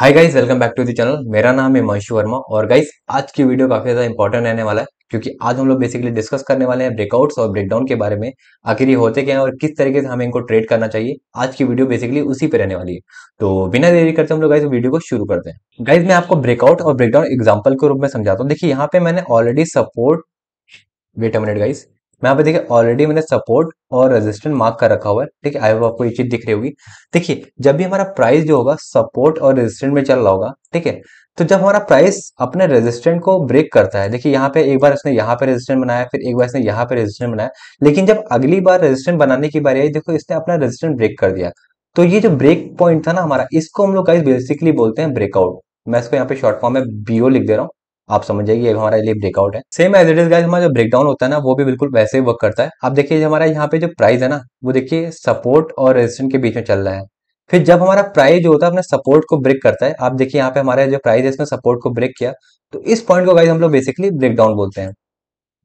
Hi guys, welcome back to the channel. मेरा नाम है हिमांशु वर्मा और गाइस आज की वीडियो काफी ज्यादा इंपॉर्टेंट रहने वाला है क्योंकि आज हम लोग बेसिकली डिस्कस करने वाले हैं ब्रेकआउट्स और ब्रेकडाउन के बारे में। आखिर ये होते क्या है और किस तरीके से हमें इनको ट्रेड करना चाहिए, आज की वीडियो बेसिकली उसी पे रहने वाली है। तो बिना देरी करते हम लोग गाइस वीडियो को शुरू करते हैं। गाइस मैं आपको ब्रेकआउट और ब्रेकडाउन एग्जाम्पल के रूप में समझाता हूँ। देखिए यहाँ पे मैंने already support, wait a minute guys, मैं यहाँ पे देखिए ऑलरेडी मैंने सपोर्ट और रेजिस्टेंट मार्क कर रखा हुआ है। ठीक है, आई होप आपको ये चीज दिख रही होगी। देखिए जब भी हमारा प्राइस जो होगा सपोर्ट और रेजिस्टेंट में चल रहा होगा, ठीक है, तो जब हमारा प्राइस अपने रेजिस्टेंट को ब्रेक करता है, देखिए यहाँ पे एक बार इसने यहाँ पे रेजिस्टेंट बनाया, फिर एक बार इसने यहाँ पे रेजिस्टेंट बनाया, लेकिन जब अगली बार रेजिस्टेंट बनाने की बारी आई, देखो इसने अपना रेजिस्टेंट ब्रेक कर दिया। तो ये जो ब्रेक पॉइंट था ना हमारा, इसको हम लोग गाइस बेसिकली बोलते हैं ब्रेकआउट। मैं इसको यहाँ पे शॉर्ट फॉर्म में बीओ लिख दे रहा हूँ, आप समझ जाइए ये हमारे लिए ब्रेकआउट है। Same as it is guys, हमारा जो ब्रेकडाउन होता है ना वो भी बिल्कुल वैसे ही वर्क करता है। आप देखिए हमारा यहाँ पे जो प्राइस है ना, वो देखिए सपोर्ट और रेजिस्टेंस के बीच में चल रहा है। फिर जब हमारा प्राइस जो होता है अपने सपोर्ट को ब्रेक करता है, आप देखिए यहाँ पे हमारा जो प्राइस है इसने सपोर्ट को ब्रेक किया, तो इस पॉइंट को गाइस हम लोग बेसिकली ब्रेकडाउन बोलते हैं।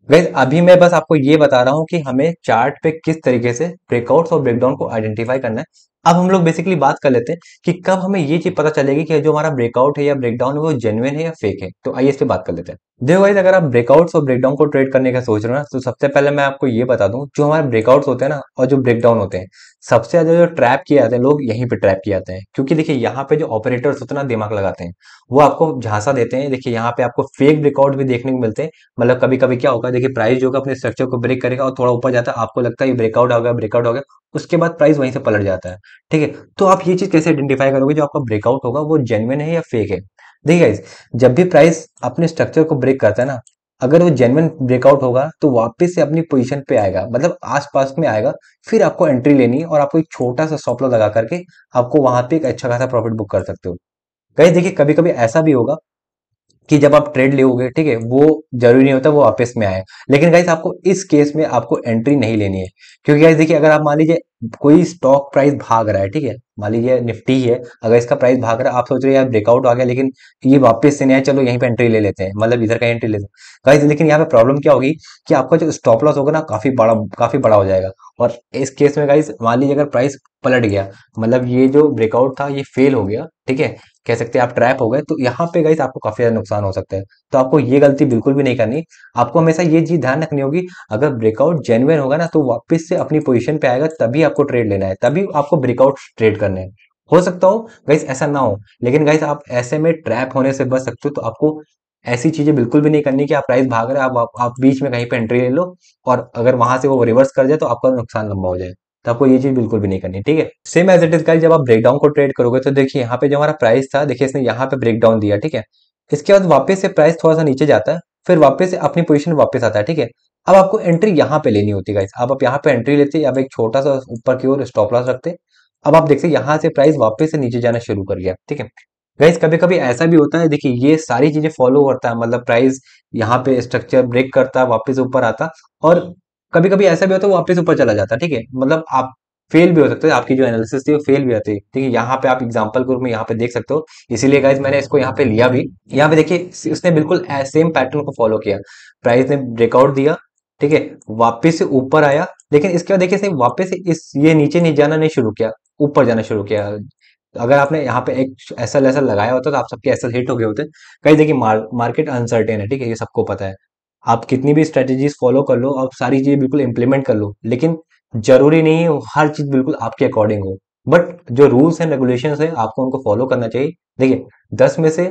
गाइस अभी मैं बस आपको ये बता रहा हूँ कि हमें चार्ट पे किस तरीके से ब्रेकआउट्स और ब्रेकडाउन को आइडेंटिफाई करना है। अब हम लोग बेसिकली बात कर लेते हैं कि कब हमें ये चीज पता चलेगी कि जो हमारा ब्रेकआउट है या ब्रेकडाउन है वो जेन्युइन है या फेक है। तो आइए इस पे बात कर लेते हैं। देखो गाइस, अगर आप ब्रेकआउट्स और ब्रेकडाउन को ट्रेड करने का सोच रहे हो ना, तो सबसे पहले मैं आपको ये बता दूं, जो हमारे ब्रेकआउट्स होते हैं ना और जो ब्रेकडाउन होते हैं, सबसे ज्यादा जो ट्रैप किए जाते हैं लोग यहीं पे ट्रैप किए जाते हैं। क्योंकि देखिए यहाँ पे जो ऑपरेटर्स होते हैं ना दिमाग लगाते हैं, वो आपको झांसा देते हैं। देखिए यहाँ पे आपको फेक ब्रेकआउट भी देखने को मिलते हैं। मतलब कभी कभी क्या होगा, देखिए प्राइस जो होगा अपने स्ट्रक्चर को ब्रेक करेगा और थोड़ा ऊपर जाता है, आपको लगता है ये ब्रेकआउट हो गया, ब्रेकआउट हो गया, उसके बाद प्राइस वहीं से पलट जाता है। ठीक है, तो आप ये चीज कैसे आइडेंटिफाई करोगे जो आपका ब्रेकआउट होगा वो जेन्युइन है या फेक है। देखिए गाइस, जब भी प्राइस अपने स्ट्रक्चर को ब्रेक करता है ना, अगर वो जेन्युइन ब्रेकआउट होगा तो वापस से अपनी पोजीशन पे आएगा, मतलब आसपास में आएगा। फिर आपको एंट्री लेनी है और आपको एक छोटा सा स्टॉप लॉस लगा करके आपको वहां पे एक अच्छा खासा प्रॉफिट बुक कर सकते हो। गाइस देखिए कभी कभी ऐसा भी होगा कि जब आप ट्रेड लोगे, ठीक है, वो जरूरी नहीं होता वो वापस में आए। लेकिन गाइस आपको इस केस में आपको एंट्री नहीं लेनी है। क्योंकि गाइस देखिए अगर आप मान लीजिए कोई स्टॉक प्राइस भाग रहा है, ठीक है, मान लीजिए निफ्टी ही है, अगर इसका प्राइस भाग रहा है, आप सोच रहे हो यार ब्रेकआउट आ गया लेकिन ये वापस से नहीं आया, चलो यहीं पे एंट्री ले लेते हैं, मतलब इधर का एंट्री लेते हैं गाइस। लेकिन यहाँ पे प्रॉब्लम क्या होगी कि आपका जो स्टॉप लॉस होगा ना काफी बड़ा हो जाएगा। और इस केस में गाइस मान लीजिए अगर प्राइस पलट गया, मतलब ये जो ब्रेकआउट था ये फेल हो गया, ठीक है, कह सकते हैं आप ट्रैप हो गए, तो यहाँ पे गाइस आपको काफी ज्यादा नुकसान हो सकता है। तो आपको ये गलती बिल्कुल भी नहीं करनी। आपको हमेशा ये चीज ध्यान रखनी होगी, अगर ब्रेकआउट जेन्युइन होगा ना तो वापस से अपनी पोजीशन पे आएगा, तभी आपको ट्रेड लेना है, तभी आपको ब्रेकआउट ट्रेड करने हैं। हो सकता हो गाइस ऐसा ना हो, लेकिन गाइस आप ऐसे में ट्रैप होने से बच सकते हो। तो आपको ऐसी चीजें बिल्कुल भी नहीं करनी कि आप प्राइस भाग रहे हैं, आप बीच में कहीं पे एंट्री ले लो और अगर वहां से वो रिवर्स कर जाए तो आपका नुकसान लंबा हो जाए। तो आपको ये चीज बिल्कुल भी नहीं करनी, ठीक है। Same as it is guys, जब आप ब्रेकडाउन को ट्रेड करोगे तो देखिए यहाँ पे जो हमारा प्राइस था, देखिए इसने यहाँ पे ब्रेकडाउन दिया, ठीक है, इसके बाद वापस से प्राइस थोड़ा सा नीचे जाता है, फिर वापस से अपनी पोजीशन वापस आता है, ठीक है। अब आपको एंट्री यहाँ पे लेनी होती है गाइस। अब आप यहाँ पे एंट्री लेते, अब एक छोटा सा ऊपर की ओर स्टॉप लॉस रखते। अब आप देखते यहाँ से प्राइस वापस से नीचे जाना शुरू कर गया, ठीक है। गाइस कभी कभी ऐसा भी होता है, देखिए ये सारी चीजें फॉलो करता है, मतलब प्राइस यहाँ पे स्ट्रक्चर ब्रेक करता है, वापस ऊपर आता, और कभी कभी ऐसा भी होता है वो वापस ऊपर चला जाता है, ठीक है। मतलब आप फेल भी हो सकते हैं, आपकी जो एनालिसिस थी वो फेल भी होती है, ठीक है। यहाँ पे आप एग्जांपल के रूप में यहाँ पे देख सकते हो, इसीलिए गाइस मैंने इसको यहाँ पे लिया भी। यहाँ पे देखिए उसने बिल्कुल सेम पैटर्न को फॉलो किया। प्राइस ने ब्रेकआउट दिया, ठीक है, वापस से ऊपर आया, लेकिन इसके बाद देखिए इसने वापस से इस ये नीचे नहीं जाना नहीं शुरू किया, ऊपर जाना शुरू किया। अगर आपने यहाँ पे एक एसएल एसएल लगाया होता तो आप सबके एसएल हिट हो गए होते। कहीं देखिए मार्केट अनसर्टेन है, ठीक है, ये सबको पता है। आप कितनी भी स्ट्रेटेजीज फॉलो कर लो, आप सारी चीजें बिल्कुल इंप्लीमेंट कर लो, लेकिन जरूरी नहीं है हर चीज बिल्कुल आपके अकॉर्डिंग हो। बट जो रूल्स एंड रेगुलेशंस है आपको उनको फॉलो करना चाहिए। देखिए 10 में से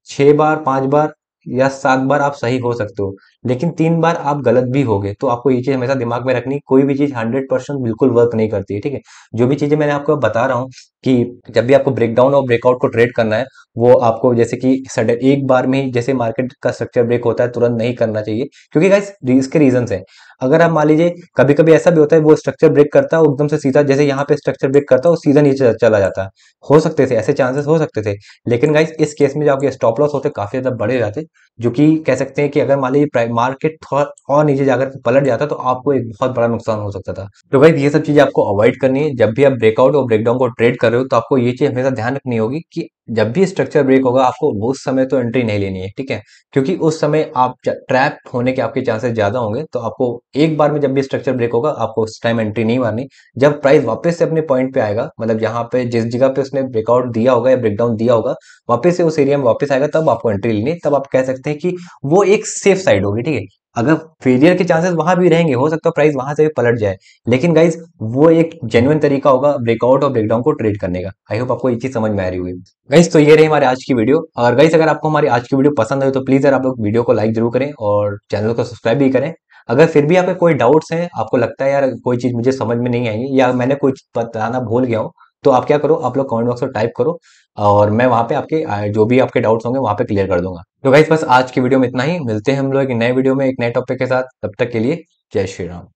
6 बार 5 बार या 7 बार आप सही हो सकते हो, लेकिन 3 बार आप गलत भी होगे। तो आपको ये चीज हमेशा दिमाग में रखनी, कोई भी चीज 100% बिल्कुल वर्क नहीं करती है, ठीक है। जो भी चीजें मैंने आपको बता रहा हूँ कि जब भी आपको ब्रेकडाउन और ब्रेकआउट को ट्रेड करना है, वो आपको जैसे कि सडन एक बार में ही जैसे मार्केट का स्ट्रक्चर ब्रेक होता है तुरंत नहीं करना चाहिए। क्योंकि गाइस इसके रीजन है। अगर आप मान लीजिए कभी कभी ऐसा भी होता है वो स्ट्रक्चर ब्रेक करता है वो एकदम से सीधा, जैसे यहाँ पे स्ट्रक्चर ब्रेक करता है वो सीधा नीचे चला जाता है, हो सकते थे ऐसे चांसेस हो सकते थे। लेकिन गाइस इस केस में जो आपके स्टॉप लॉस होते काफी ज्यादा बड़े जाते, जो कि कह सकते हैं कि अगर मान लीजिए मार्केट थोड़ा और नीचे जाकर के पलट जाता तो आपको एक बहुत बड़ा नुकसान हो सकता था। तो गाइस ये सब चीजें आपको अवॉइड करनी है। जब भी आप ब्रेकआउट और ब्रेकडाउन को ट्रेड कर रहे हो तो आपको ये चीज हमेशा ध्यान रखनी होगी कि जब भी स्ट्रक्चर ब्रेक होगा आपको उस समय तो एंट्री नहीं लेनी है, ठीक है? क्योंकि उस समय आप ट्रैप होने के आपके चांसेस ज्यादा होंगे, तो आपको एक बार में जब भी स्ट्रक्चर ब्रेक होगा आपको उस टाइम एंट्री नहीं मारनी। जब प्राइस वापस से अपने पॉइंट पे आएगा, मतलब यहाँ पे जिस जगह पे उसने ब्रेकआउट दिया होगा या ब्रेकडाउन दिया होगा, वापस से उस एरिया में वापस आएगा, तब आपको एंट्री लेनी है। तब आप कह सकते हैं कि वो एक सेफ साइड होगी, ठीक है? अगर फेलियर के चांसेस वहां भी रहेंगे, हो सकता है प्राइस वहां से भी पलट जाए, लेकिन गाइज वो एक जेन्युइन तरीका होगा ब्रेकआउट और ब्रेकडाउन को ट्रेड करने का। आई होप आपको ये चीज समझ में आ रही होगी। गाइज तो ये रही हमारी आज की वीडियो। और गाइज अगर आपको हमारी आज की वीडियो पसंद आई तो प्लीज यार आप लोग वीडियो को लाइक जरूर करें और चैनल को सब्सक्राइब भी करें। अगर फिर भी आपके कोई डाउट्स हैं, आपको लगता है यार कोई चीज मुझे समझ में नहीं आई या मैंने कुछ बताना भूल गया हूँ, तो आप क्या करो, आप लोग कमेंट बॉक्स में टाइप करो और मैं वहां पे आपके जो भी आपके डाउट्स होंगे वहां पे क्लियर कर दूंगा। तो गाइज बस आज की वीडियो में इतना ही। मिलते हैं हम लोग एक नए वीडियो में एक नए टॉपिक के साथ। तब तक के लिए जय श्री राम।